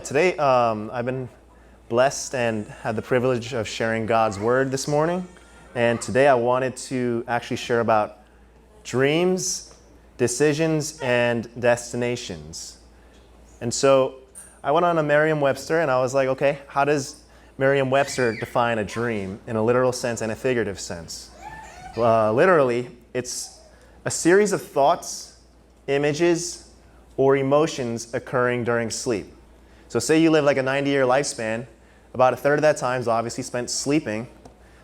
Today, I've been blessed and had the privilege of sharing God's word this morning. And today I wanted to actually share about dreams, decisions, and destinations. And so I went on a Merriam-Webster and I was like, okay, how does Merriam-Webster define a dream in a literal sense and a figurative sense? Literally, it's a series of thoughts, images, or emotions occurring during sleep. So say you live like a 90-year lifespan, about a third of that time is obviously spent sleeping.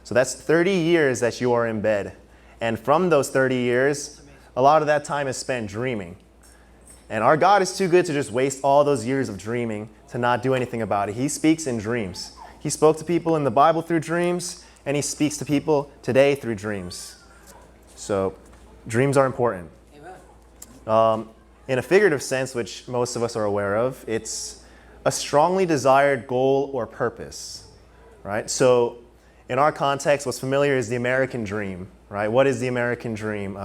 So that's 30 years that you are in bed. And from those 30 years, a lot of that time is spent dreaming. And our God is too good to just waste all those years of dreaming to not do anything about it. He speaks in dreams. He spoke to people in the Bible through dreams, and he speaks to people today through dreams. So dreams are important. In a figurative sense, which most of us are aware of, it's a strongly desired goal or purpose, right? So in our context, what's familiar is the American dream, right? What is the American dream?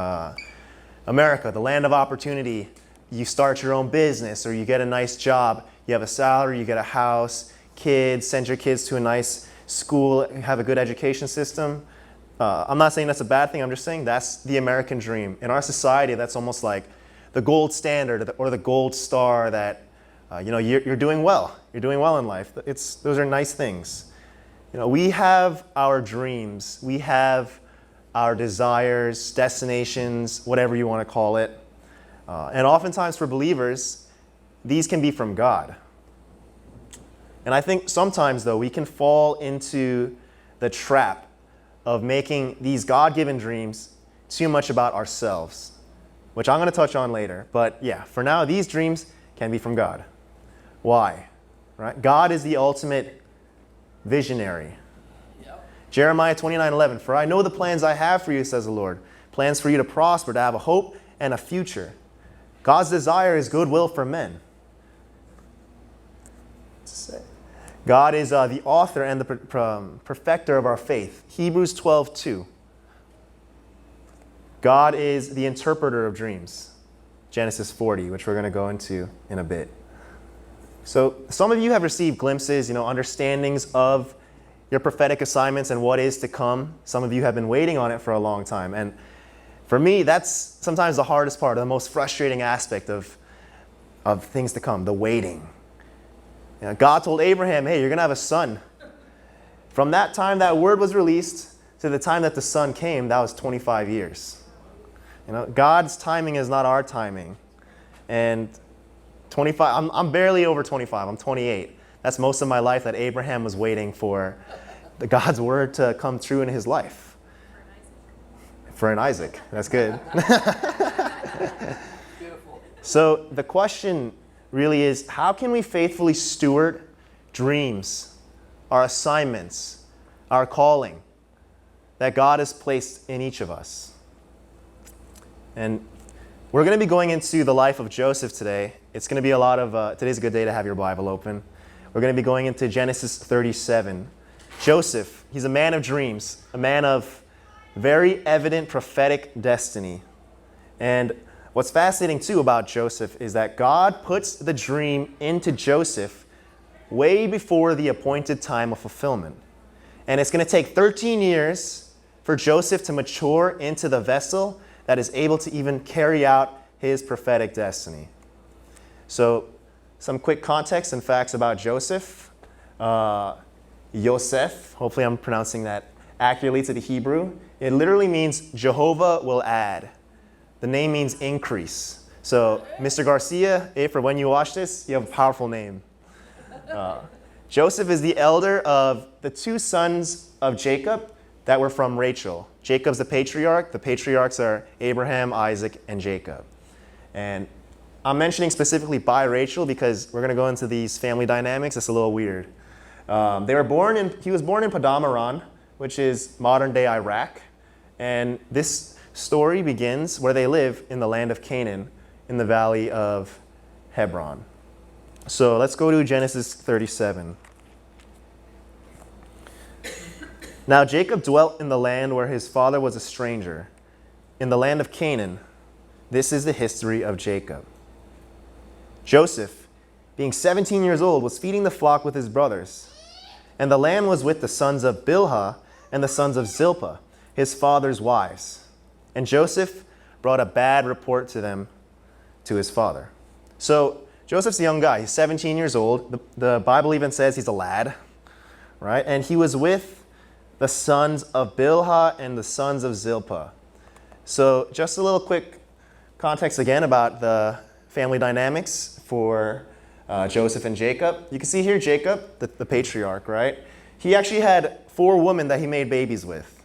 America, the land of opportunity. You start your own business or you get a nice job. You have a salary, you get a house, kids, send your kids to a nice school, have a good education system. I'm not saying that's a bad thing. I'm just saying that's the American dream. In our society, that's almost like the gold standard or the gold star that you're doing well. You're doing well in life. Those are nice things. We have our dreams. We have our desires, destinations, whatever you want to call it. And oftentimes for believers, these can be from God. And I think sometimes, though, we can fall into the trap of making these God-given dreams too much about ourselves, which I'm going to touch on later. But yeah, for now, these dreams can be from God. Why? Right? God is the ultimate visionary. Yep. Jeremiah 29:11, "For I know the plans I have for you, says the Lord, plans for you to prosper, to have a hope and a future." God's desire is goodwill for men. God is the author and the perfecter of our faith. Hebrews 12:2. God is the interpreter of dreams. Genesis 40, which we're going to go into in a bit. So some of you have received glimpses, understandings of your prophetic assignments and what is to come. Some of you have been waiting on it for a long time. And for me, that's sometimes the hardest part, the most frustrating aspect of things to come, the waiting. God told Abraham, hey, you're going to have a son. From that time that word was released to the time that the son came, that was 25 years. God's timing is not our timing. And 25, I'm barely over 25. I'm 28. That's most of my life that Abraham was waiting for God's word to come true in his life. For an Isaac. That's good. So the question really is, how can we faithfully steward dreams, our assignments, our calling that God has placed in each of us? And we're going to be going into the life of Joseph today. It's going to be a lot of, today's a good day to have your Bible open. We're going to be going into Genesis 37. Joseph, he's a man of dreams, a man of very evident prophetic destiny. And what's fascinating too about Joseph is that God puts the dream into Joseph way before the appointed time of fulfillment. And it's going to take 13 years for Joseph to mature into the vessel that is able to even carry out his prophetic destiny. So some quick context and facts about Joseph. Yosef, hopefully I'm pronouncing that accurately to the Hebrew. It literally means Jehovah will add. The name means increase. So Mr. Garcia, for when you watch this, you have a powerful name. Joseph is the elder of the two sons of Jacob that were from Rachel. Jacob's the patriarch. The patriarchs are Abraham, Isaac, and Jacob. And I'm mentioning specifically by Rachel because we're going to go into these family dynamics. It's a little weird. He was born in Padamaran, which is modern-day Iraq. And this story begins where they live in the land of Canaan in the valley of Hebron. So let's go to Genesis 37. Now Jacob dwelt in the land where his father was a stranger, in the land of Canaan. This is the history of Jacob. Joseph being 17 years old, was feeding the flock with his brothers. And the land was with the sons of Bilhah and the sons of Zilpah, his father's wives. And Joseph brought a bad report to them, to his father. So Joseph's a young guy. He's 17 years old. The Bible even says he's a lad, right? And he was with the sons of Bilhah and the sons of Zilpah. So just a little quick context again about the family dynamics for Joseph and Jacob. You can see here Jacob, the patriarch, right? He actually had 4 women that he made babies with.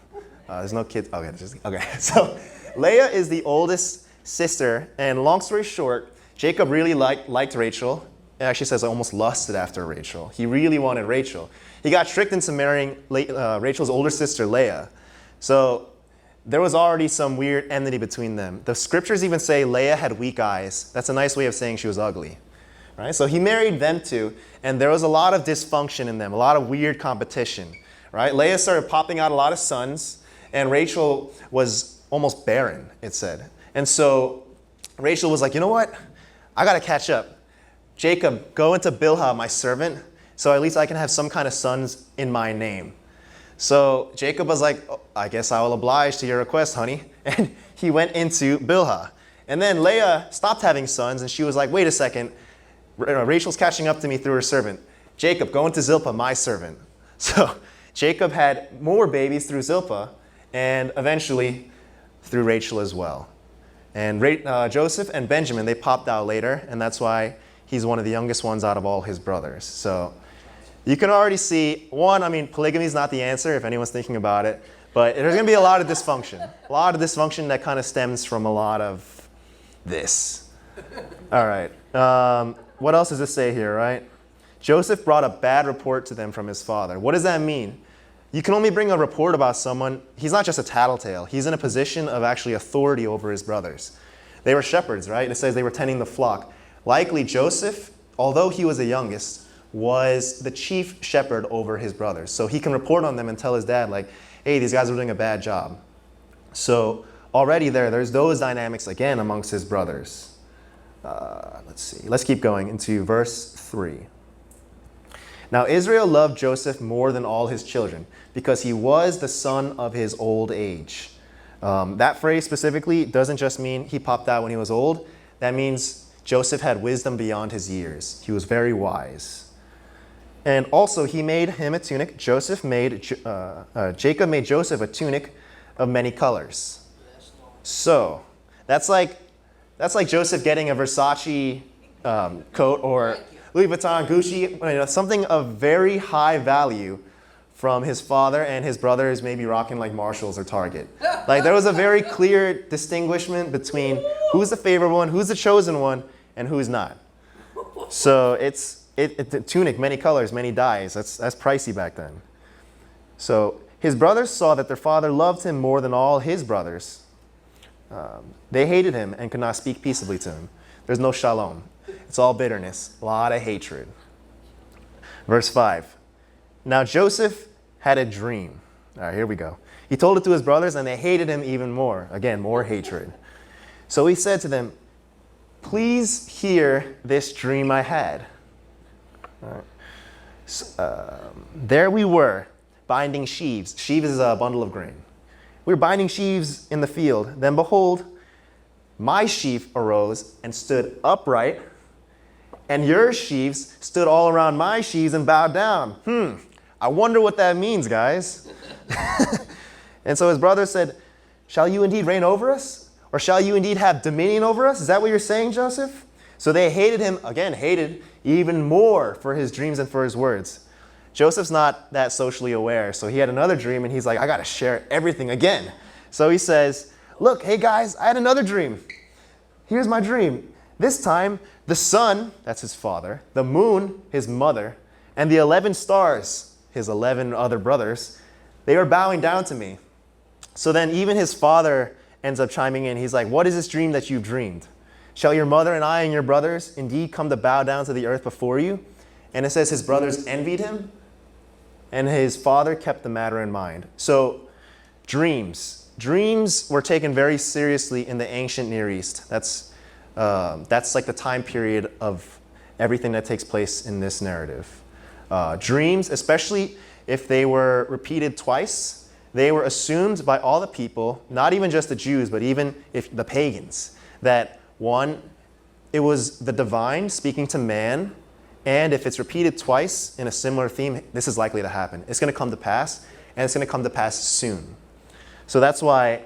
There's no kids. Okay. So Leah is the oldest sister, and long story short, Jacob really liked Rachel. It actually says almost lusted after Rachel. He really wanted Rachel. He got tricked into marrying Rachel's older sister, Leah. So there was already some weird enmity between them. The scriptures even say Leah had weak eyes. That's a nice way of saying she was ugly. Right? So he married them two, and there was a lot of dysfunction in them, a lot of weird competition. Right? Leah started popping out a lot of sons, and Rachel was almost barren, it said. And so Rachel was like, you know what? I got to catch up. Jacob, go into Bilhah, my servant, so at least I can have some kind of sons in my name. So Jacob was like, oh, I guess I will oblige to your request, honey. And he went into Bilhah. And then Leah stopped having sons, and she was like, wait a second. Rachel's catching up to me through her servant. Jacob, go into Zilpah, my servant. So Jacob had more babies through Zilpah, and eventually through Rachel as well. And Joseph and Benjamin, they popped out later, and that's why he's one of the youngest ones out of all his brothers. So you can already see, polygamy is not the answer if anyone's thinking about it, but there's going to be a lot of dysfunction. A lot of dysfunction that kind of stems from a lot of this. All right. What else does it say here, right? Joseph brought a bad report to them from his father. What does that mean? You can only bring a report about someone. He's not just a tattletale. He's in a position of actually authority over his brothers. They were shepherds, right? It says they were tending the flock. Likely Joseph, although he was the youngest, was the chief shepherd over his brothers. So he can report on them and tell his dad, like, hey, these guys are doing a bad job. So already there's those dynamics again amongst his brothers. Let's see. Let's keep going into verse 3. Now Israel loved Joseph more than all his children, because he was the son of his old age. That phrase specifically doesn't just mean he popped out when he was old. That means Joseph had wisdom beyond his years. He was very wise. And also he made him a tunic. Jacob made Joseph a tunic of many colors. So that's like Joseph getting a Versace coat or Louis Vuitton, Gucci, something of very high value from his father, and his brothers maybe rocking like Marshalls or Target. Like there was a very clear distinguishment between who's the favored one, who's the chosen one, and who's not. So it's tunic, many colors, many dyes. That's pricey back then. So his brothers saw that their father loved him more than all his brothers. They hated him and could not speak peaceably to him. There's no shalom. It's all bitterness, a lot of hatred. Verse 5. Now Joseph had a dream. All right, here we go. He told it to his brothers, and they hated him even more. Again, more hatred. So he said to them, please hear this dream I had. All right. So, there we were, binding sheaves. Sheaves is a bundle of grain. We were binding sheaves in the field. Then behold, my sheaf arose and stood upright, and your sheaves stood all around my sheaves and bowed down. I wonder what that means, guys. And so his brother said, shall you indeed reign over us? Or shall you indeed have dominion over us? Is that what you're saying, Joseph? So they hated him, hated even more for his dreams and for his words. Joseph's not that socially aware, so he had another dream, and he's like, I got to share everything again. So he says, look, hey guys, I had another dream. Here's my dream. This time, the sun, that's his father, the moon, his mother, and the 11 stars, his 11 other brothers, they were bowing down to me. So then even his father ends up chiming in. He's like, what is this dream that you've dreamed? Shall your mother and I and your brothers indeed come to bow down to the earth before you? And it says his brothers envied him, and his father kept the matter in mind. So dreams were taken very seriously in the ancient Near East. That's like the time period of everything that takes place in this narrative. Dreams, especially if they were repeated twice, they were assumed by all the people, not even just the Jews, but even if the pagans, that one, it was the divine speaking to man, and if it's repeated twice in a similar theme, this is likely to happen. It's going to come to pass, and it's going to come to pass soon. So that's why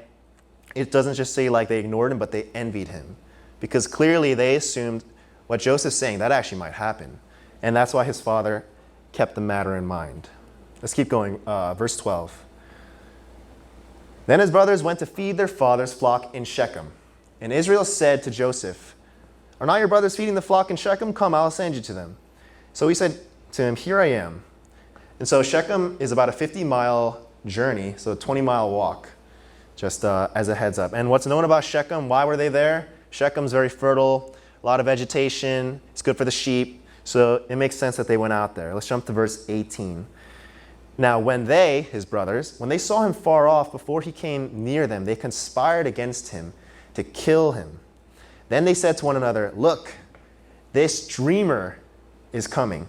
it doesn't just say like they ignored him, but they envied him. Because clearly they assumed what Joseph's saying, that actually might happen. And that's why his father kept the matter in mind. Let's keep going. Verse 12. Then his brothers went to feed their father's flock in Shechem. And Israel said to Joseph, "Are not your brothers feeding the flock in Shechem? Come, I'll send you to them." So he said to him, "Here I am." And so Shechem is about a 50-mile journey, so a 20-mile walk, just as a heads up. And what's known about Shechem, why were they there? Shechem's very fertile, a lot of vegetation, it's good for the sheep, so it makes sense that they went out there. Let's jump to verse 18. Now when they, his brothers, when they saw him far off before he came near them, they conspired against him to kill him. Then they said to one another, "Look, this dreamer is coming.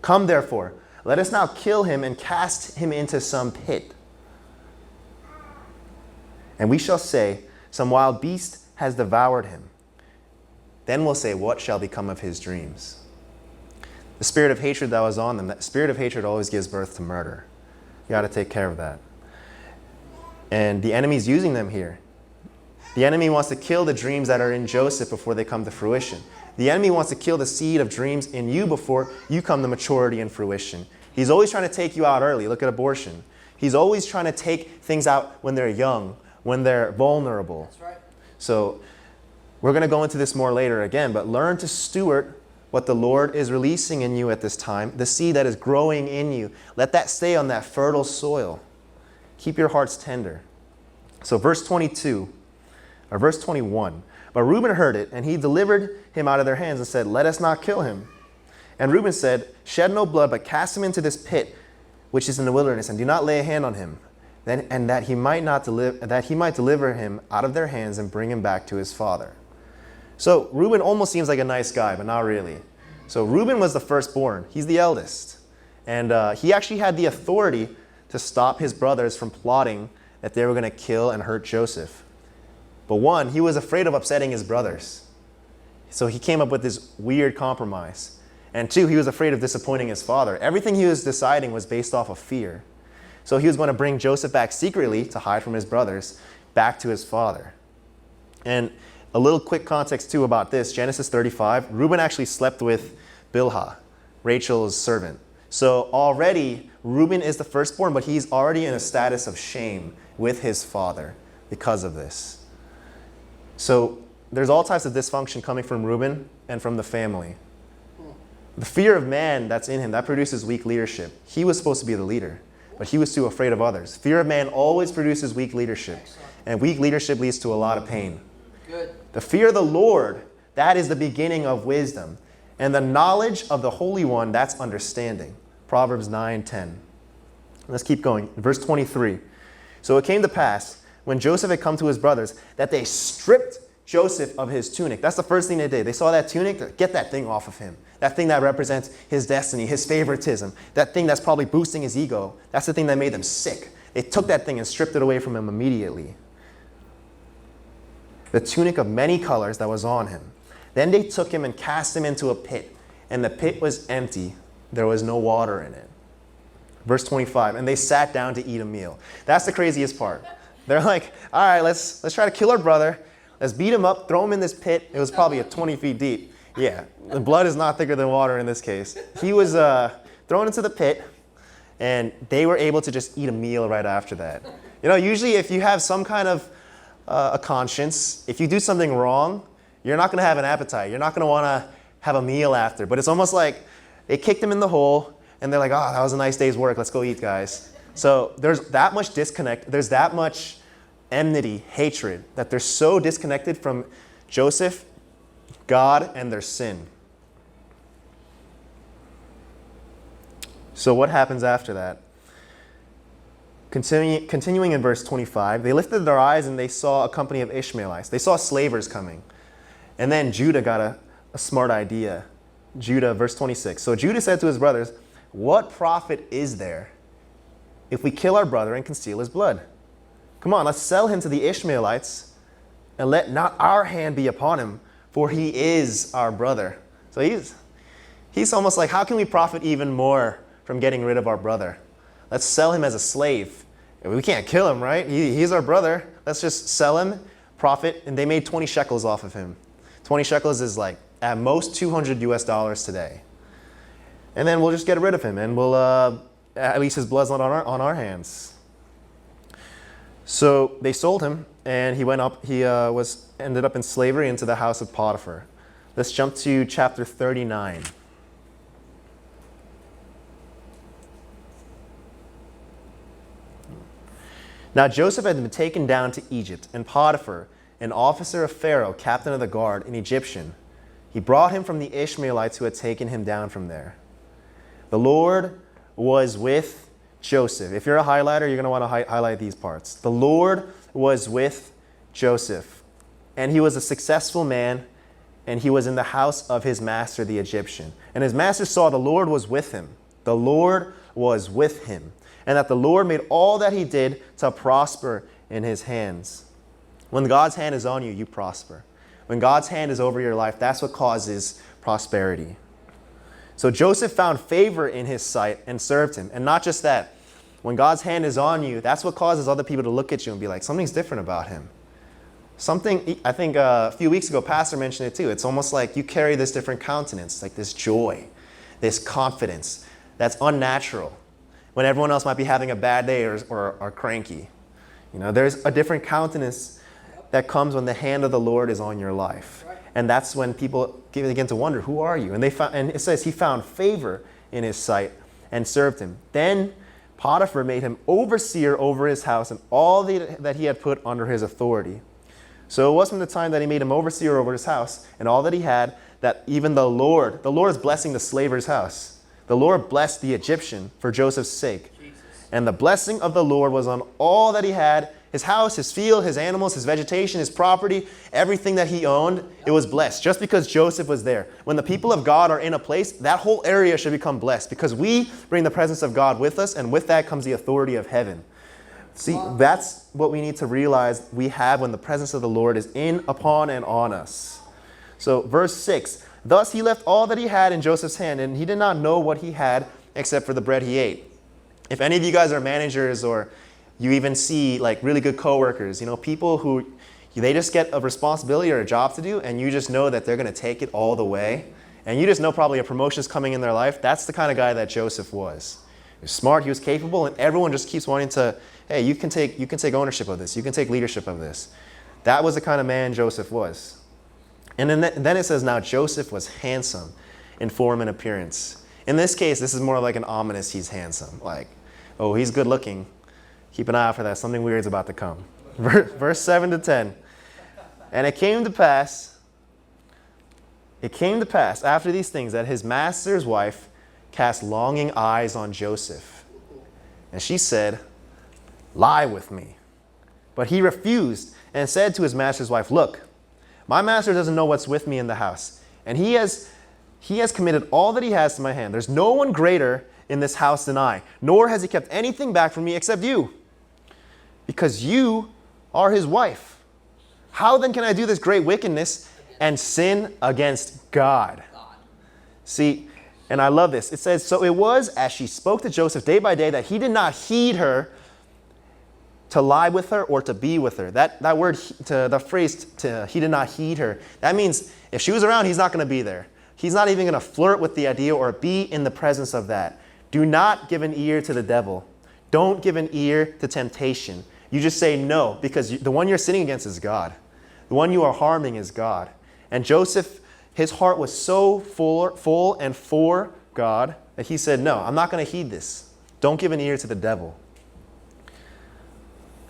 Come therefore, let us now kill him and cast him into some pit. And we shall say, some wild beast has devoured him. Then we'll say, what shall become of his dreams?" The spirit of hatred that was on them, that spirit of hatred always gives birth to murder. You got to take care of that. And the enemy's using them here. The enemy wants to kill the dreams that are in Joseph before they come to fruition. The enemy wants to kill the seed of dreams in you before you come to maturity and fruition. He's always trying to take you out early. Look at abortion. He's always trying to take things out when they're young, when they're vulnerable. That's right. So we're going to go into this more later again, but learn to steward what the Lord is releasing in you at this time, the seed that is growing in you. Let that stay on that fertile soil. Keep your hearts tender. So verse 22, or verse 21, but Reuben heard it, and he delivered him out of their hands and said, "Let us not kill him." And Reuben said, "Shed no blood, but cast him into this pit, which is in the wilderness, and do not lay a hand on him, and that he might deliver him out of their hands and bring him back to his father." So Reuben almost seems like a nice guy, but not really. So Reuben was the firstborn. He's the eldest. And he actually had the authority to stop his brothers from plotting that they were going to kill and hurt Joseph. But one, he was afraid of upsetting his brothers. So he came up with this weird compromise. And two, he was afraid of disappointing his father. Everything he was deciding was based off of fear. So he was going to bring Joseph back secretly to hide from his brothers, back to his father. And a little quick context too about this, Genesis 35, Reuben actually slept with Bilhah, Rachel's servant. So already Reuben is the firstborn, but he's already in a status of shame with his father because of this. So there's all types of dysfunction coming from Reuben and from the family. The fear of man that's in him, that produces weak leadership. He was supposed to be the leader, but he was too afraid of others. Fear of man always produces weak leadership, and weak leadership leads to a lot of pain. Good. The fear of the Lord, that is the beginning of wisdom. And the knowledge of the Holy One, that's understanding. Proverbs 9:10. Let's keep going. Verse 23. So it came to pass, when Joseph had come to his brothers, that they stripped Joseph of his tunic. That's the first thing they did. They saw that tunic, get that thing off of him. That thing that represents his destiny, his favoritism. That thing that's probably boosting his ego. That's the thing that made them sick. They took that thing and stripped it away from him immediately. The tunic of many colors that was on him. Then they took him and cast him into a pit, and the pit was empty. There was no water in it. Verse 25, and they sat down to eat a meal. That's the craziest part. They're like, all right, let's try to kill our brother. Let's beat him up, throw him in this pit. It was probably 20 feet deep. Yeah, the blood is not thicker than water in this case. He was thrown into the pit, and they were able to just eat a meal right after that. You know, usually if you have some kind of a conscience, if you do something wrong, you're not going to have an appetite. You're not going to want to have a meal after. But it's almost like they kicked him in the hole, and they're like, oh, that was a nice day's work. Let's go eat, guys. So there's that much disconnect. There's that much enmity, hatred, that they're so disconnected from Joseph, God, and their sin. So what happens after that? Continuing in verse 25, they lifted their eyes and they saw a company of Ishmaelites. They saw slavers coming. And then Judah got a smart idea. Judah, verse 26. So Judah said to his brothers, what profit is there if we kill our brother and conceal his blood? Come on, let's sell him to the Ishmaelites and let not our hand be upon him, for he is our brother. So he's almost like, how can we profit even more from getting rid of our brother? Let's sell him as a slave. We can't kill him, right? He's our brother. Let's just sell him, profit. And they made 20 shekels off of him. 20 shekels is like at most $200 US today. And then we'll just get rid of him, and we'll at least his blood's not on our hands. So they sold him, and he went up. He ended up in slavery into the house of Potiphar. Let's jump to chapter 39. Now Joseph had been taken down to Egypt, and Potiphar, an officer of Pharaoh, captain of the guard, an Egyptian, he brought him from the Ishmaelites who had taken him down from there. The Lord was with Joseph. If you're a highlighter, you're going to want to highlight these parts. The Lord was with Joseph, and he was a successful man, and he was in the house of his master, the Egyptian. And his master saw the Lord was with him. The Lord was with him, and that the Lord made all that he did to prosper in his hands. When God's hand is on you, you prosper. When God's hand is over your life, that's what causes prosperity. So Joseph found favor in his sight and served him. And not just that. When God's hand is on you, that's what causes other people to look at you and be like, something's different about him. Something, I think a few weeks ago, Pastor mentioned it too. It's almost like you carry this different countenance, like this joy, this confidence that's unnatural. When everyone else might be having a bad day or cranky. You know, there's a different countenance that comes when the hand of the Lord is on your life. And that's when people begin to wonder, who are you? And it says he found favor in his sight and served him. Then Potiphar made him overseer over his house and all that he had put under his authority. So it was from the time that he made him overseer over his house and all that he had, that even the Lord is blessing the slaver's house. The Lord blessed the Egyptian for Joseph's sake. And the blessing of the Lord was on all that he had, his house, his field, his animals, his vegetation, his property, everything that he owned, it was blessed just because Joseph was there. When the people of God are in a place, that whole area should become blessed because we bring the presence of God with us, and with that comes the authority of heaven. See, that's what we need to realize we have when the presence of the Lord is in, upon, and on us. So verse 6, thus he left all that he had in Joseph's hand, and he did not know what he had except for the bread he ate. If any of you guys are managers, or you even see like really good coworkers, you know, people who they just get a responsibility or a job to do, and you just know that they're going to take it all the way, and you just know probably a promotion is coming in their life. That's the kind of guy that Joseph was. He was smart, he was capable, and everyone just keeps wanting to, hey, you can take ownership of this, you can take leadership of this. That was the kind of man Joseph was. And then it says, now Joseph was handsome in form and appearance. In this case, this is more like an ominous he's handsome. Like, oh, he's good looking. Keep an eye out for that. Something weird's about to come. Verse 7 to 10. And it came to pass after these things that his master's wife cast longing eyes on Joseph. And she said, lie with me. But he refused and said to his master's wife, look, my master doesn't know what's with me in the house, and he has committed all that he has to my hand. There's no one greater in this house than I, nor has he kept anything back from me except you, because you are his wife. How then can I do this great wickedness and sin against God? See, and I love this. It says, so it was as she spoke to Joseph day by day that he did not heed her to lie with her or to be with her. That word, the phrase, he did not heed her, that means if she was around, he's not going to be there. He's not even going to flirt with the idea or be in the presence of that. Do not give an ear to the devil. Don't give an ear to temptation. You just say no, because the one you're sinning against is God. The one you are harming is God. And Joseph, his heart was so full and for God that he said, no, I'm not going to heed this. Don't give an ear to the devil.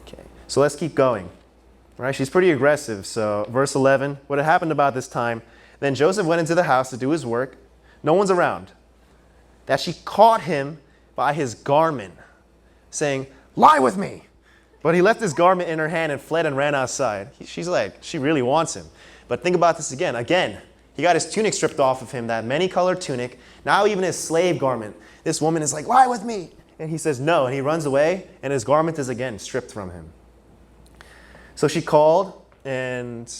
Okay, so let's keep going. All right, she's pretty aggressive. So verse 11, what had happened about this time, then Joseph went into the house to do his work. No one's around. That she caught him by his garment, saying, lie with me. But he left his garment in her hand and fled and ran outside. She's like, she really wants him. But think about this again. Again, He got his tunic stripped off of him, that many-colored tunic. Now even his slave garment. This woman is like, lie with me. And he says no, and he runs away, and his garment is again stripped from him. So she called, and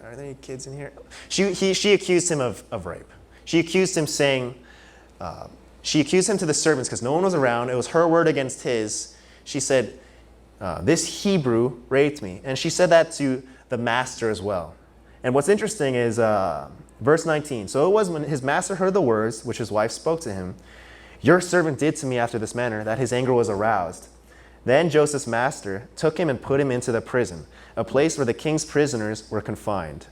are there any kids in here? She accused him of rape. She accused him she accused him to the servants because no one was around. It was her word against his. She said, this Hebrew raped me. And she said that to the master as well. And what's interesting is verse 19. So it was when his master heard the words which his wife spoke to him, your servant did to me after this manner, that his anger was aroused. Then Joseph's master took him and put him into the prison, a place where the king's prisoners were confined.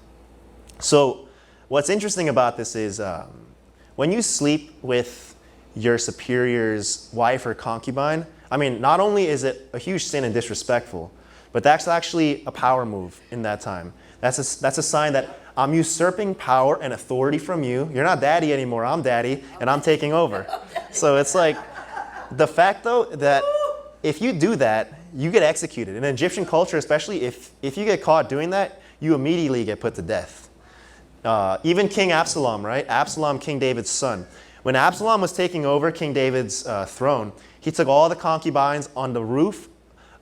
So what's interesting about this is when you sleep with your superior's wife or concubine, I mean, not only is it a huge sin and disrespectful, but that's actually a power move in that time. That's a sign that I'm usurping power and authority from you. You're not daddy anymore. I'm daddy, and I'm taking over. So it's like the fact, though, that if you do that, you get executed. In Egyptian culture, especially, if you get caught doing that, you immediately get put to death. Even King Absalom, right? Absalom, King David's son. When Absalom was taking over King David's throne, he took all the concubines on the roof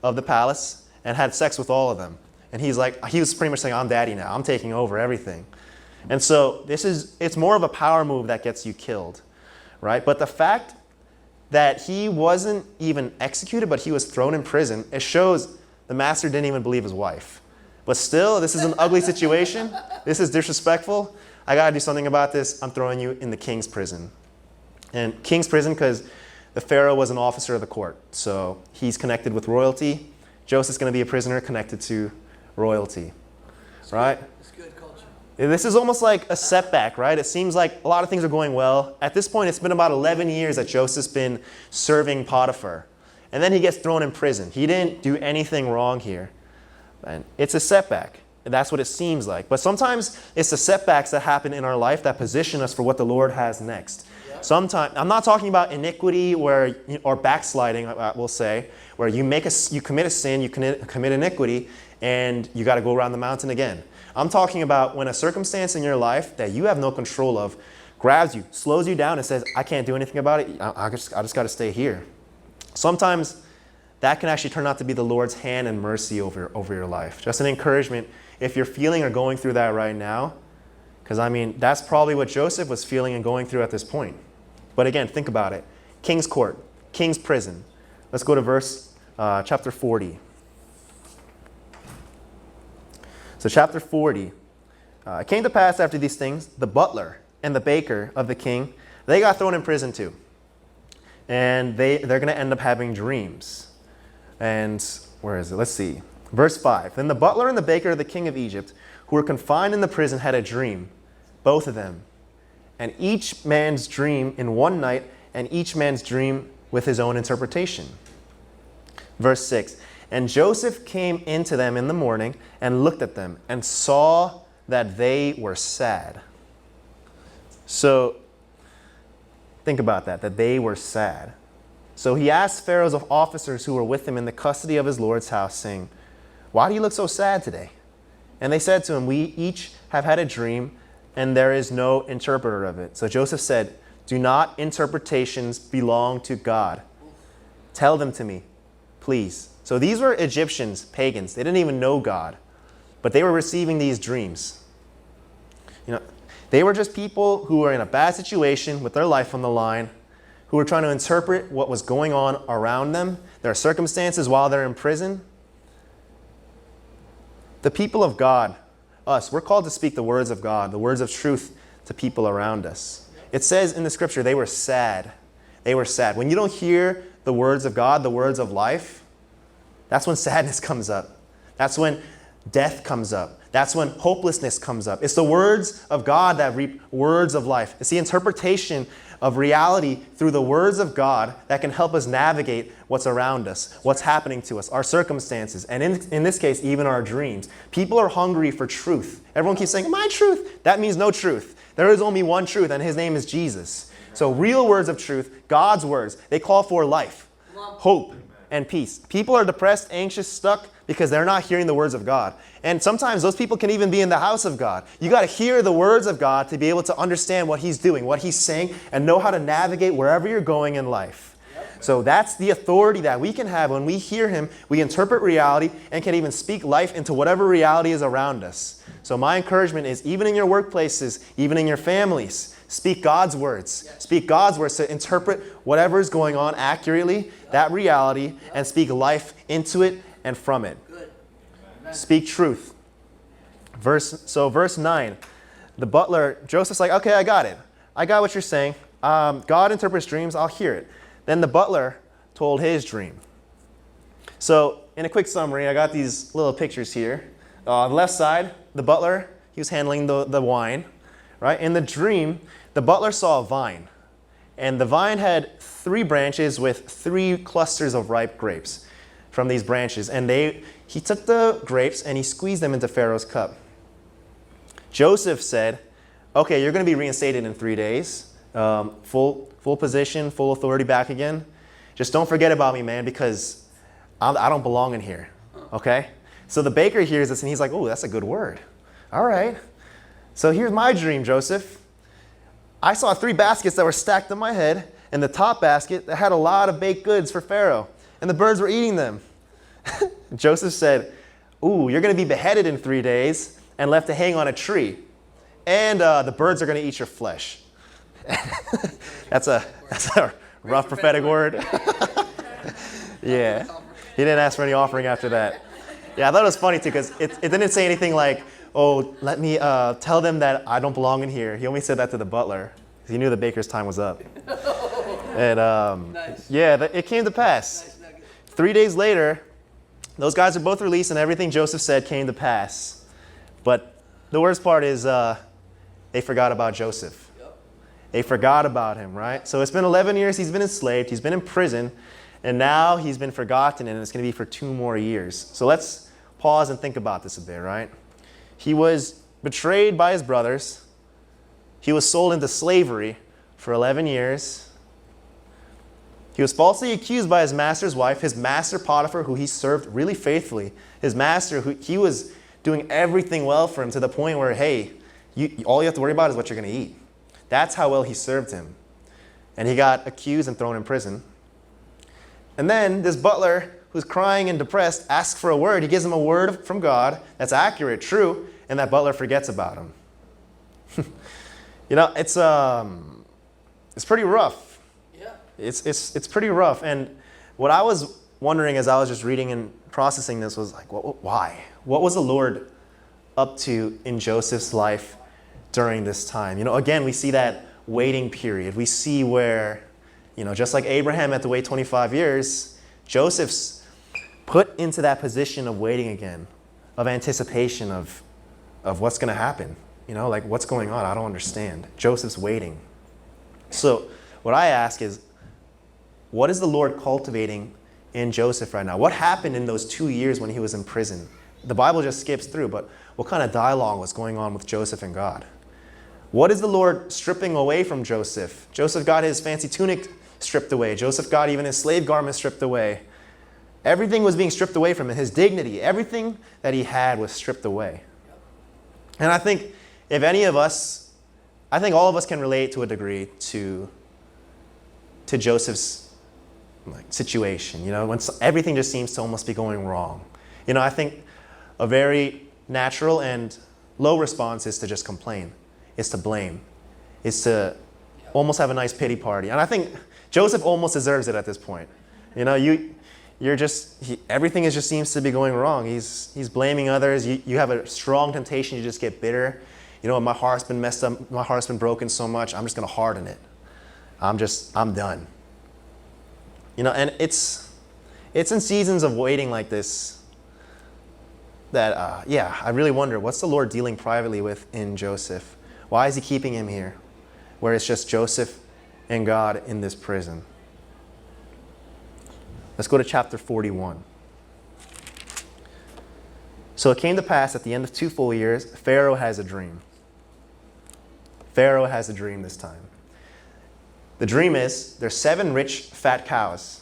of the palace and had sex with all of them. And he was pretty much saying, I'm daddy now. I'm taking over everything. And so it's more of a power move that gets you killed, right? But the fact that he wasn't even executed, but he was thrown in prison, it shows the master didn't even believe his wife. But still, this is an ugly situation. This is disrespectful. I got to do something about this. I'm throwing you in the king's prison. And king's prison because the Pharaoh was an officer of the court. So he's connected with royalty. Joseph's going to be a prisoner connected to royalty, right? It's good culture. This is almost like a setback, right? It seems like a lot of things are going well. At this point, it's been about 11 years that Joseph's been serving Potiphar. And then he gets thrown in prison. He didn't do anything wrong here. And it's a setback. And that's what it seems like. But sometimes it's the setbacks that happen in our life that position us for what the Lord has next. Sometimes, I'm not talking about iniquity or backsliding, we'll say, where you commit a sin, you commit iniquity, and you got to go around the mountain again. I'm talking about when a circumstance in your life that you have no control of grabs you, slows you down, and says, I can't do anything about it. I just got to stay here. Sometimes that can actually turn out to be the Lord's hand and mercy over your life. Just an encouragement if you're feeling or going through that right now, because I mean, that's probably what Joseph was feeling and going through at this point. But again, think about it. King's court, king's prison. Let's go to chapter 40. So chapter 40. It came to pass after these things, the butler and the baker of the king, they got thrown in prison too. And they're going to end up having dreams. And where is it? Let's see. Verse 5. Then the butler and the baker of the king of Egypt, who were confined in the prison, had a dream, both of them. And each man's dream in one night, and each man's dream with his own interpretation. Verse 6. And Joseph came into them in the morning and looked at them and saw that they were sad. So think about that they were sad. So he asked Pharaoh's officers who were with him in the custody of his Lord's house, saying, why do you look so sad today? And they said to him, we each have had a dream, and there is no interpreter of it. So Joseph said, do not interpretations belong to God? Tell them to me, please. So these were Egyptians, pagans. They didn't even know God, but they were receiving these dreams. They were just people who were in a bad situation with their life on the line, who were trying to interpret what was going on around them, their circumstances while they're in prison. The people of God, us, we're called to speak the words of God, the words of truth to people around us. It says in the scripture, they were sad. They were sad. When you don't hear the words of God, the words of life, that's when sadness comes up. That's when death comes up. That's when hopelessness comes up. It's the words of God that reap words of life. It's the interpretation of reality through the words of God that can help us navigate what's around us, what's happening to us, our circumstances, and in this case, even our dreams. People are hungry for truth. Everyone keeps saying, my truth. That means no truth. There is only one truth, and his name is Jesus. So real words of truth, God's words, they call for life, hope, and peace. People are depressed, anxious, stuck Because they're not hearing the words of God. And sometimes those people can even be in the house of God. You got to hear the words of God to be able to understand what he's doing, what he's saying, and know how to navigate wherever you're going in life. So that's the authority that we can have when we hear him. We interpret reality and can even speak life into whatever reality is around us. So my encouragement is, even in your workplaces, even in your families, speak God's words. Yes. Speak God's words to interpret whatever is going on accurately, that reality, and speak life into it and from it. Good. Speak truth. Verse 9, the butler, Joseph's like, okay, I got it. I got what you're saying. God interprets dreams. I'll hear it. Then the butler told his dream. So in a quick summary, I got these little pictures here. On the left side, the butler, he was handling the wine. Right? In the dream, the butler saw a vine. And the vine had 3 branches with 3 clusters of ripe grapes from these branches. And he took the grapes and he squeezed them into Pharaoh's cup. Joseph said, okay, you're going to be reinstated in 3 days. Full position, full authority back again. Just don't forget about me, man, because I don't belong in here. Okay? So the baker hears this and he's like, oh, that's a good word. All right. So here's my dream, Joseph. I saw 3 baskets that were stacked on my head, and the top basket that had a lot of baked goods for Pharaoh, and the birds were eating them. Joseph said, ooh, you're going to be beheaded in 3 days and left to hang on a tree. And the birds are going to eat your flesh. That's a rough prophetic word. Yeah. He didn't ask for any offering after that. Yeah, I thought it was funny too, because it didn't say anything like, oh, let me tell them that I don't belong in here. He only said that to the butler. He knew the baker's time was up. And nice. Yeah, it came to pass. 3 days later, those guys are both released and everything Joseph said came to pass. But the worst part is they forgot about Joseph. They forgot about him, right? So it's been 11 years he's been enslaved, he's been in prison, and now he's been forgotten, and it's going to be for 2 more years. So let's pause and think about this a bit, right? He was betrayed by his brothers. He was sold into slavery for 11 years. He was falsely accused by his master's wife, his master Potiphar, who he served really faithfully. His master, he was doing everything well for him to the point where, hey, all you have to worry about is what you're going to eat. That's how well he served him. And he got accused and thrown in prison. And then this butler, who's crying and depressed, asks for a word. He gives him a word from God that's accurate, true, and that butler forgets about him. It's pretty rough. Yeah. It's pretty rough. And what I was wondering as I was just reading and processing this was like, why? What was the Lord up to in Joseph's life during this time? Again, we see that waiting period. We see where, just like Abraham had to wait 25 years, Joseph's put into that position of waiting again, of anticipation of what's going to happen. Like what's going on? I don't understand. Joseph's waiting. So what I ask is, what is the Lord cultivating in Joseph right now? What happened in those 2 years when he was in prison? The Bible just skips through, but what kind of dialogue was going on with Joseph and God? What is the Lord stripping away from Joseph? Joseph got his fancy tunic stripped away. Joseph got even his slave garments stripped away. Everything was being stripped away from him. His dignity, everything that he had was stripped away. And I think I think all of us can relate to a degree to Joseph's situation, when everything just seems to almost be going wrong. I think a very natural and low response is to just complain, is to blame, is to almost have a nice pity party. And I think Joseph almost deserves it at this point. Everything just seems to be going wrong. He's blaming others. You have a strong temptation to just get bitter. My heart's been messed up. My heart's been broken so much. I'm just going to harden it. I'm done. And it's in seasons of waiting like this that, I really wonder, what's the Lord dealing privately with in Joseph? Why is he keeping him here, where it's just Joseph and God in this prison? Let's go to chapter 41. So it came to pass at the end of 2 full years, Pharaoh has a dream. Pharaoh has a dream this time. The dream is there's 7 rich, fat cows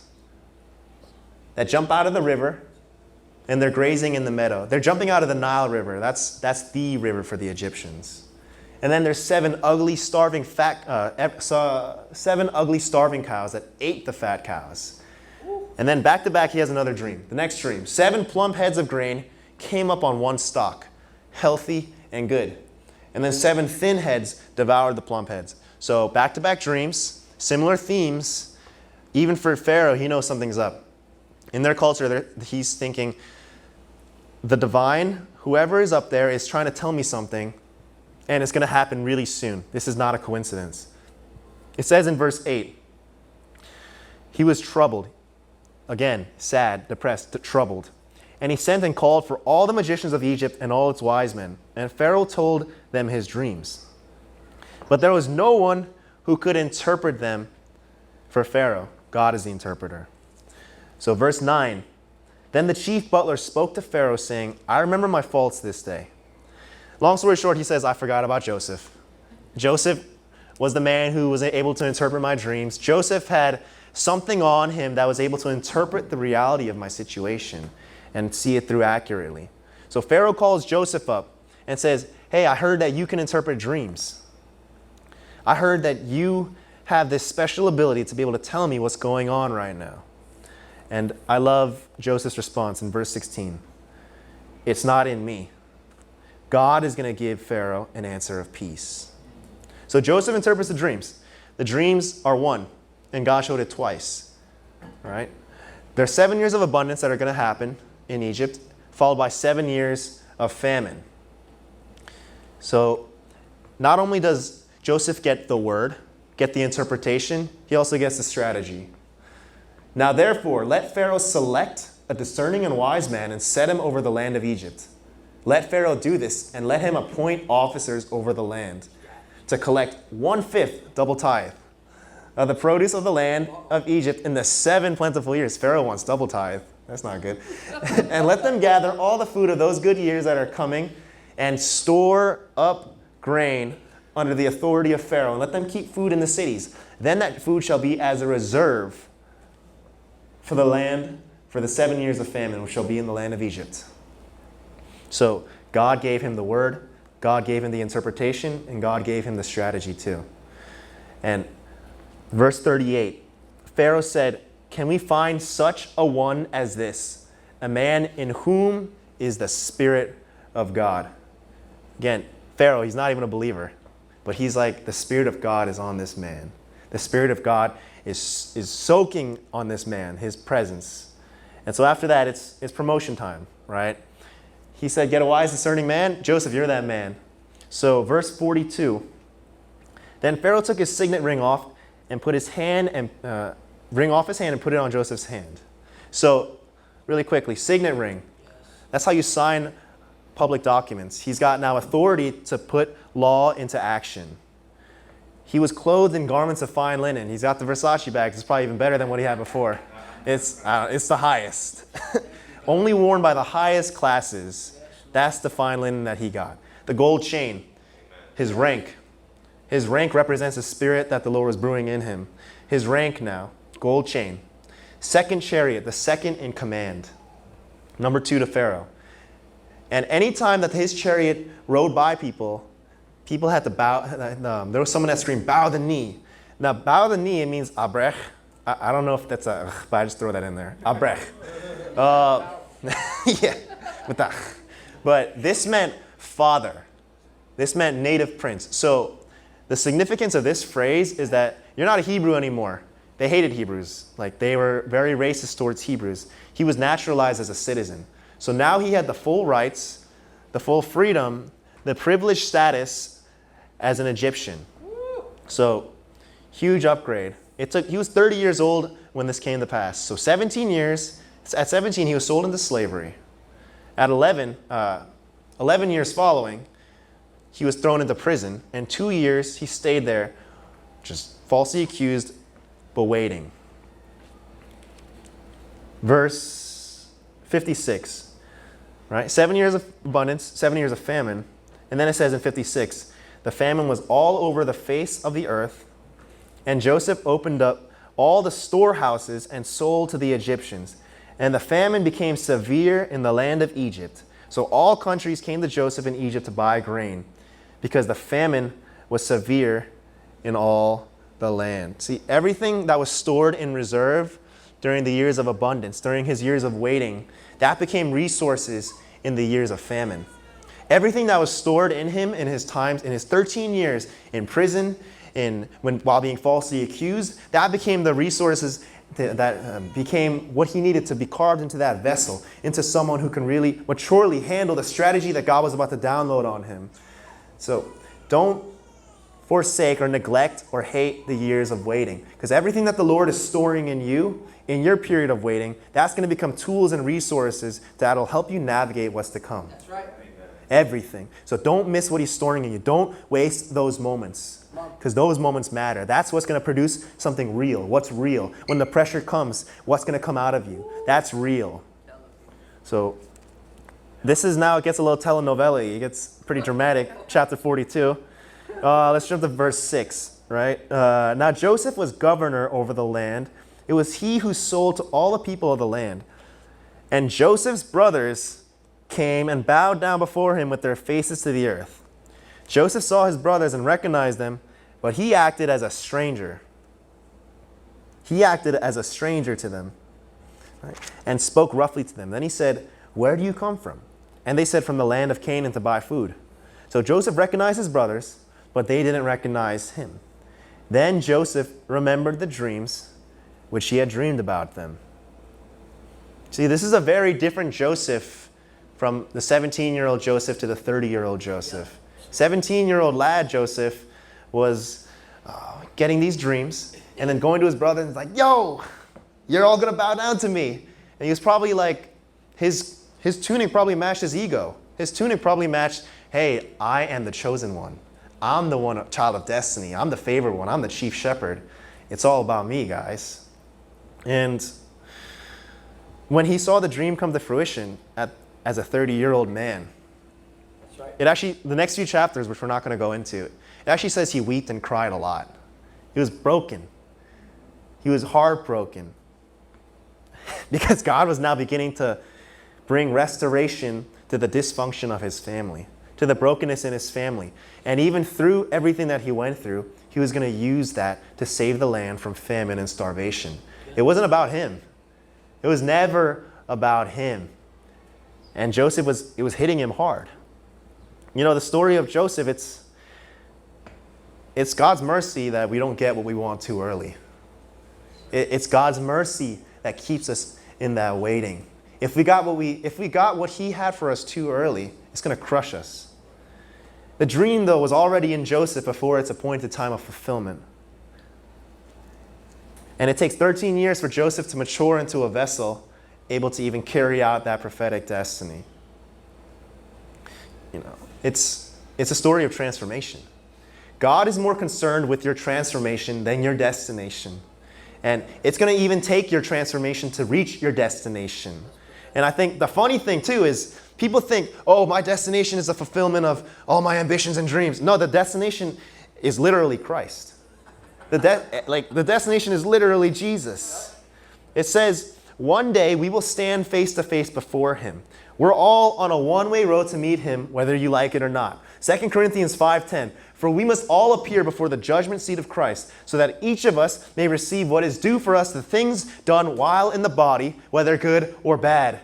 that jump out of the river and they're grazing in the meadow. They're jumping out of the Nile River. That's the river for the Egyptians. And then there's seven ugly starving cows that ate the fat cows. And then back to back, he has another dream. The next dream, 7 plump heads of grain came up on one stalk, healthy and good. And then 7 thin heads devoured the plump heads. So back to back dreams, similar themes. Even for Pharaoh, he knows something's up. In their culture, he's thinking, the divine, whoever is up there, is trying to tell me something, and it's going to happen really soon. This is not a coincidence. It says in verse 8, he was troubled. Again, sad, depressed, troubled. And he sent and called for all the magicians of Egypt and all its wise men. And Pharaoh told them his dreams. But there was no one who could interpret them for Pharaoh. God is the interpreter. So verse 9, then the chief butler spoke to Pharaoh, saying, I remember my faults this day. Long story short, he says, I forgot about Joseph. Joseph was the man who was able to interpret my dreams. Joseph had something on him that was able to interpret the reality of my situation and see it through accurately. So Pharaoh calls Joseph up and says, hey, I heard that you can interpret dreams. I heard that you have this special ability to be able to tell me what's going on right now. And I love Joseph's response in verse 16. It's not in me. God is going to give Pharaoh an answer of peace. So Joseph interprets the dreams. The dreams are one, and God showed it twice. All right? There are 7 years of abundance that are going to happen in Egypt, followed by 7 years of famine. So not only does Joseph get the word, get the interpretation, he also gets the strategy. Now therefore, let Pharaoh select a discerning and wise man and set him over the land of Egypt. Let Pharaoh do this, and let him appoint officers over the land to collect 1/5 double tithe of the produce of the land of Egypt in the 7 plentiful years. Pharaoh wants double tithe. That's not good. And let them gather all the food of those good years that are coming and store up grain under the authority of Pharaoh, and let them keep food in the cities. Then that food shall be as a reserve for the land for the 7 years of famine, which shall be in the land of Egypt. So God gave him the word, God gave him the interpretation, and God gave him the strategy too. And verse 38, Pharaoh said, can we find such a one as this, a man in whom is the Spirit of God? Again, Pharaoh, he's not even a believer, but he's like, the Spirit of God is on this man. The Spirit of God is soaking on this man, his presence. And so after that, it's promotion time, right? He said, get a wise, discerning man. Joseph, you're that man. So verse 42, then Pharaoh took his signet ring off and put his hand and ring off his hand and put it on Joseph's hand. So really quickly, signet ring. That's how you sign public documents. He's got now authority to put law into action. He was clothed in garments of fine linen. He's got the Versace bags. It's probably even better than what he had before. It's the highest. Only worn by the highest classes. That's the fine linen that he got. The gold chain, his rank. His rank represents the spirit that the Lord was brewing in him. His rank now, gold chain. Second chariot, the second in command. Number 2 to Pharaoh. And any time that his chariot rode by people had to bow. There was someone that screamed, bow the knee. Now, bow the knee, it means abrech. I don't know if that's a, but I just throw that in there. Abrech. Yeah, with that. But this meant father. This meant native prince. So the significance of this phrase is that you're not a Hebrew anymore. They hated Hebrews. Like, they were very racist towards Hebrews. He was naturalized as a citizen. So now he had the full rights, the full freedom, the privileged status as an Egyptian. So huge upgrade. He was 30 years old when this came to pass. So 17 years. At 17, he was sold into slavery. At 11 years following, he was thrown into prison. And 2 years, he stayed there, just falsely accused, but waiting. Verse 56, right? 7 years of abundance, 7 years of famine. And then it says in 56, the famine was all over the face of the earth, and Joseph opened up all the storehouses and sold to the Egyptians, And the famine became severe in the land of Egypt. So all countries came to Joseph in Egypt to buy grain, because the famine was severe in all the land. See, everything that was stored in reserve during the years of abundance, during his years of waiting, that became resources in the years of famine. Everything that was stored in him in his times, in his 13 years in prison, while being falsely accused, that became the resources that became what he needed to be carved into that vessel, into someone who can really maturely handle the strategy that God was about to download on him. So don't forsake or neglect or hate the years of waiting, because everything that the Lord is storing in you, in your period of waiting, that's going to become tools and resources that'll help you navigate what's to come. That's right. Everything. So don't miss what he's storing in you. Don't waste those moments, because those moments matter. That's what's going to produce something real. What's real? When the pressure comes, what's going to come out of you? That's real. So this is now, it gets a little telenovela. It gets pretty dramatic. Chapter 42. Let's jump to verse 6, right? Now Joseph was governor over the land. It was he who sold to all the people of the land. And Joseph's brothers came and bowed down before him with their faces to the earth. Joseph saw his brothers and recognized them, but he acted as a stranger. He acted as a stranger to them, right? And spoke roughly to them. Then he said, "Where do you come from?" And they said, "From the land of Canaan to buy food." So Joseph recognized his brothers, but they didn't recognize him. Then Joseph remembered the dreams which he had dreamed about them. See, this is a very different Joseph from the 17-year-old Joseph to the 30-year-old Joseph. 17-year-old lad Joseph was getting these dreams and then going to his brother and like, "Yo, you're all going to bow down to me." And he was probably like, his tunic probably matched his ego. His tunic probably matched, "Hey, I am the chosen one. I'm the one, child of destiny. I'm the favored one. I'm the chief shepherd. It's all about me, guys." And when he saw the dream come to fruition as a 30-year-old man, That's right. it actually, the next few chapters, which we're not going to go into, it actually says he wept and cried a lot. He was broken. He was heartbroken because God was now beginning to bring restoration to the dysfunction of his family, to the brokenness in his family. And even through everything that he went through, he was going to use that to save the land from famine and starvation. It wasn't about him. It was never about him. And Joseph it was hitting him hard. You know, the story of Joseph, it's God's mercy that we don't get what we want too early. It's God's mercy that keeps us in that waiting. If we got what he had for us too early, it's going to crush us. The dream, though, was already in Joseph before its appointed time of fulfillment. And it takes 13 years for Joseph to mature into a vessel able to even carry out that prophetic destiny. You know, it's a story of transformation. God is more concerned with your transformation than your destination. And it's going to even take your transformation to reach your destination. And I think the funny thing, too, is people think, "Oh, my destination is the fulfillment of all my ambitions and dreams." No, the destination is literally Christ. The destination is literally Jesus. It says, one day we will stand face to face before him. We're all on a one-way road to meet him, whether you like it or not. 2 Corinthians 5:10, "For we must all appear before the judgment seat of Christ, so that each of us may receive what is due for us, the things done while in the body, whether good or bad."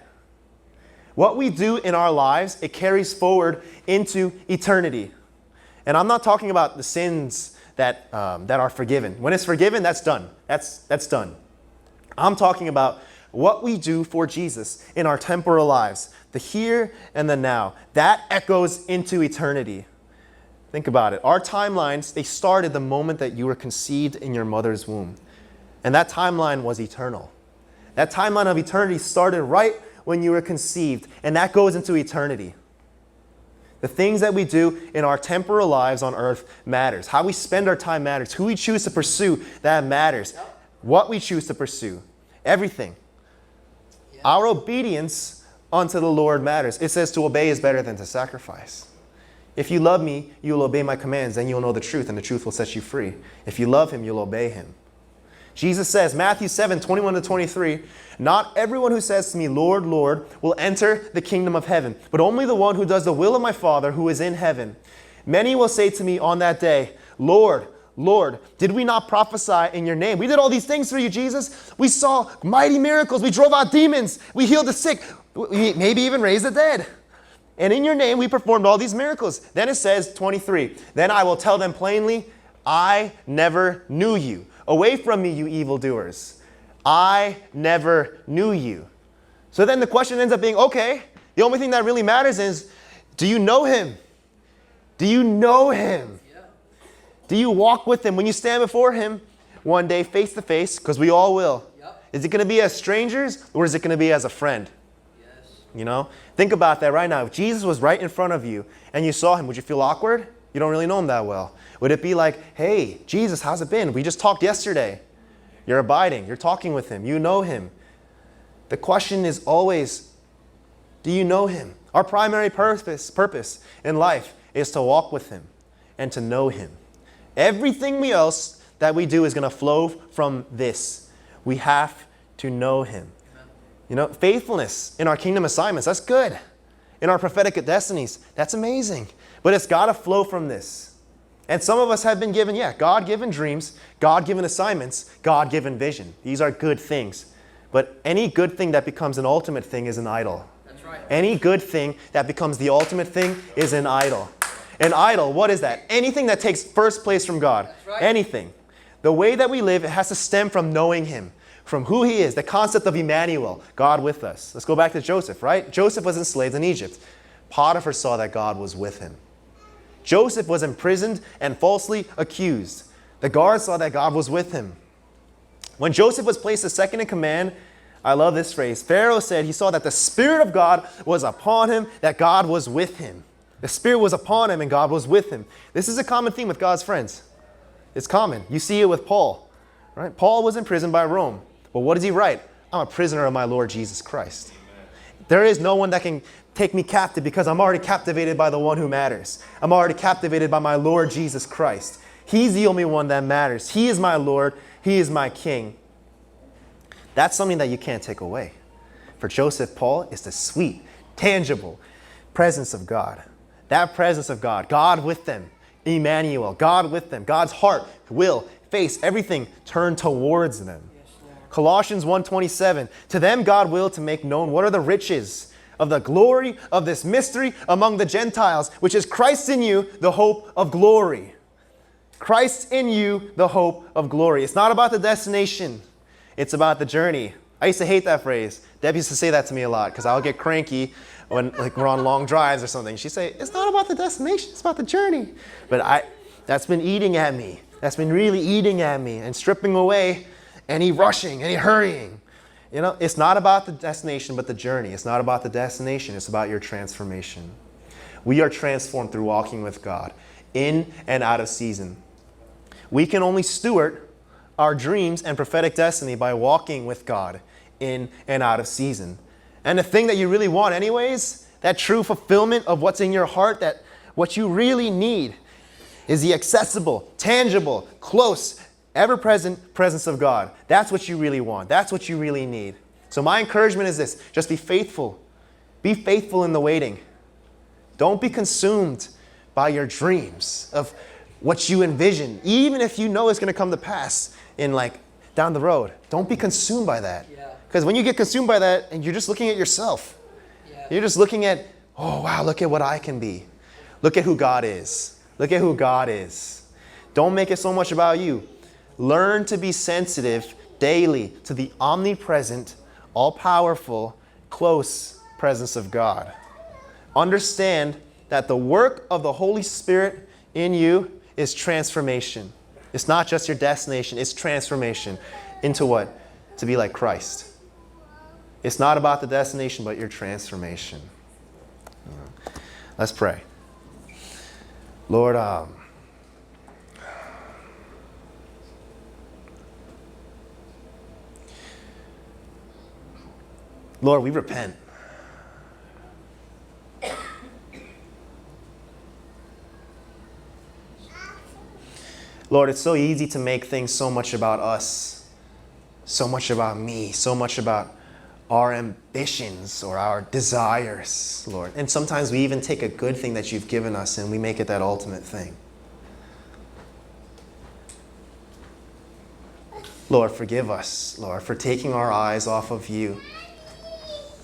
What we do in our lives, it carries forward into eternity. And I'm not talking about the sins that are forgiven. When it's forgiven, that's done. That's done. I'm talking about what we do for Jesus in our temporal lives, the here and the now. That echoes into eternity. Think about it. Our timelines, they started the moment that you were conceived in your mother's womb. And that timeline was eternal. That timeline of eternity started right when you were conceived, and that goes into eternity. The things that we do in our temporal lives on earth matters. How we spend our time matters. Who we choose to pursue, that matters. What we choose to pursue, everything. Our obedience unto the Lord matters. It says to obey is better than to sacrifice. If you love me, you will obey my commands, then you'll know the truth, and the truth will set you free. If you love him, you'll obey him. Jesus says, Matthew 7, 21 to 23, not everyone who says to me, Lord, Lord, will enter the kingdom of heaven, but only the one who does the will of my Father who is in heaven. Many will say to me on that day, Lord, Lord, did we not prophesy in your name? We did all these things for you, Jesus. We saw mighty miracles. We drove out demons. We healed the sick. We maybe even raised the dead. And in your name, we performed all these miracles. Then it says, 23, then I will tell them plainly, I never knew you. Away from me, you evildoers. I never knew you. So then the question ends up being, okay, the only thing that really matters is, do you know him? Do you know him? Do you walk with him when you stand before him one day face to face? Because we all will. Yep. Is it going to be as strangers or is it going to be as a friend? Yes. You know, think about that right now. If Jesus was right in front of you and you saw him, would you feel awkward? You don't really know him that well. Would it be like, hey, Jesus, how's it been? We just talked yesterday. You're abiding. You're talking with him. You know him. The question is always, do you know him? Our primary purpose in life is to walk with him and to know him. Everything else that we do is going to flow from this. We have to know him. Amen. You know, faithfulness in our kingdom assignments, that's good. In our prophetic destinies, that's amazing. But it's got to flow from this. And some of us have been given, God-given dreams, God-given assignments, God-given vision. These are good things. But any good thing that becomes an ultimate thing is an idol. That's right. Any good thing that becomes the ultimate thing is an idol. An idol, what is that? Anything that takes first place from God. Right. Anything. The way that we live, it has to stem from knowing him, from who he is, the concept of Emmanuel, God with us. Let's go back to Joseph, right? Joseph was enslaved in Egypt. Potiphar saw that God was with him. Joseph was imprisoned and falsely accused. The guards saw that God was with him. When Joseph was placed as second in command, I love this phrase, Pharaoh said he saw that the Spirit of God was upon him, that God was with him. The Spirit was upon him and God was with him. This is a common theme with God's friends. It's common. You see it with Paul, right? Paul was imprisoned by Rome. But what does he write? I'm a prisoner of my Lord Jesus Christ. Amen. There is no one that can take me captive because I'm already captivated by the one who matters. I'm already captivated by my Lord Jesus Christ. He's the only one that matters. He is my Lord. He is my King. That's something that you can't take away. For Joseph, Paul is the sweet, tangible presence of God. That presence of God, God with them, Emmanuel, God with them, God's heart, will, face, everything turned towards them. Yes, Colossians 1:27, to them God willed to make known what are the riches of the glory of this mystery among the Gentiles, which is Christ in you, the hope of glory. Christ in you, the hope of glory. It's not about the destination. It's about the journey. I used to hate that phrase. Deb used to say that to me a lot because I'll get cranky when we're on long drives or something. She'd say, it's not about the destination, it's about the journey. But that's been eating at me. That's been really eating at me and stripping away any rushing, any hurrying. You know, it's not about the destination, but the journey. It's not about the destination, it's about your transformation. We are transformed through walking with God, in and out of season. We can only steward our dreams and prophetic destiny by walking with God in and out of season. And the thing that you really want anyways, that true fulfillment of what's in your heart, that what you really need is the accessible, tangible, close, ever-present presence of God. That's what you really want. That's what you really need. So my encouragement is this, just be faithful. Be faithful in the waiting. Don't be consumed by your dreams of what you envision, even if you know it's going to come to pass in down the road. Don't be consumed by that. Because when you get consumed by that and you're just looking at yourself, you're just looking at, oh wow, look at what I can be. Look at who God is. Look at who God is. Don't make it so much about you. Learn to be sensitive daily to the omnipresent, all-powerful, close presence of God. Understand that the work of the Holy Spirit in you is transformation. It's not just your destination, it's transformation into what? To be like Christ. It's not about the destination, but your transformation. Let's pray. Lord, Lord, we repent. Lord, it's so easy to make things so much about us. so much about me, so much about our ambitions or our desires, Lord. And sometimes we even take a good thing that you've given us and we make it that ultimate thing. Lord, forgive us, Lord, for taking our eyes off of you,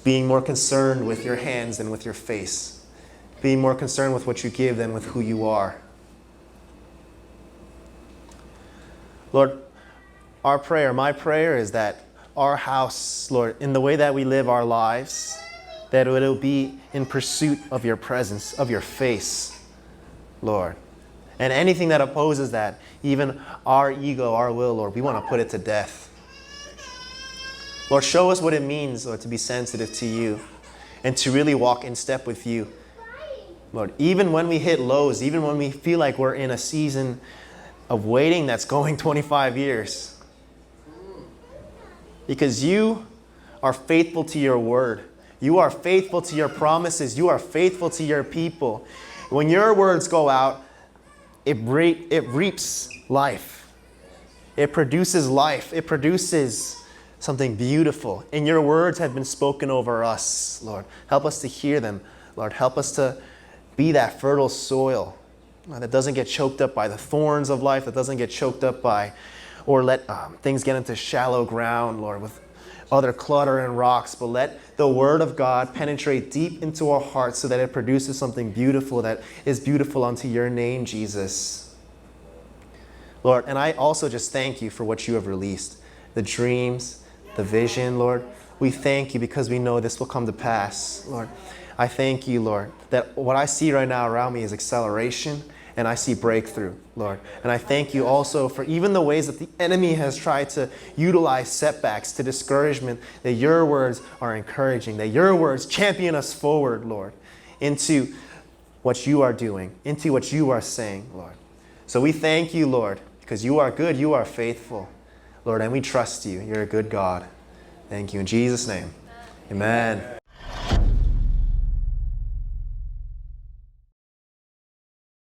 being more concerned with your hands than with your face, being more concerned with what you give than with who you are. Lord, my prayer is that our house, Lord, in the way that we live our lives, that it will be in pursuit of your presence, of your face, Lord. And anything that opposes that, even our ego, our will, Lord, we want to put it to death. Lord, show us what it means, Lord, to be sensitive to you and to really walk in step with you. Lord, even when we hit lows, even when we feel like we're in a season of waiting that's going 25 years, because you are faithful to your word. You are faithful to your promises. You are faithful to your people. When your words go out, it reaps life. It produces life. It produces something beautiful. And your words have been spoken over us, Lord. Help us to hear them. Lord, help us to be that fertile soil that doesn't get choked up by the thorns of life, that doesn't get choked up by or let things get into shallow ground, Lord, with other clutter and rocks. But let the word of God penetrate deep into our hearts so that it produces something beautiful that is beautiful unto your name, Jesus. Lord, and I also just thank you for what you have released. The dreams, the vision, Lord. We thank you because we know this will come to pass, Lord. I thank you, Lord, that what I see right now around me is acceleration. And I see breakthrough, Lord. And I thank you also for even the ways that the enemy has tried to utilize setbacks to discouragement, that your words are encouraging, that your words champion us forward, Lord, into what you are doing, into what you are saying, Lord. So we thank you, Lord, because you are good, you are faithful, Lord, and we trust you. You're a good God. Thank you. In Jesus' name, amen.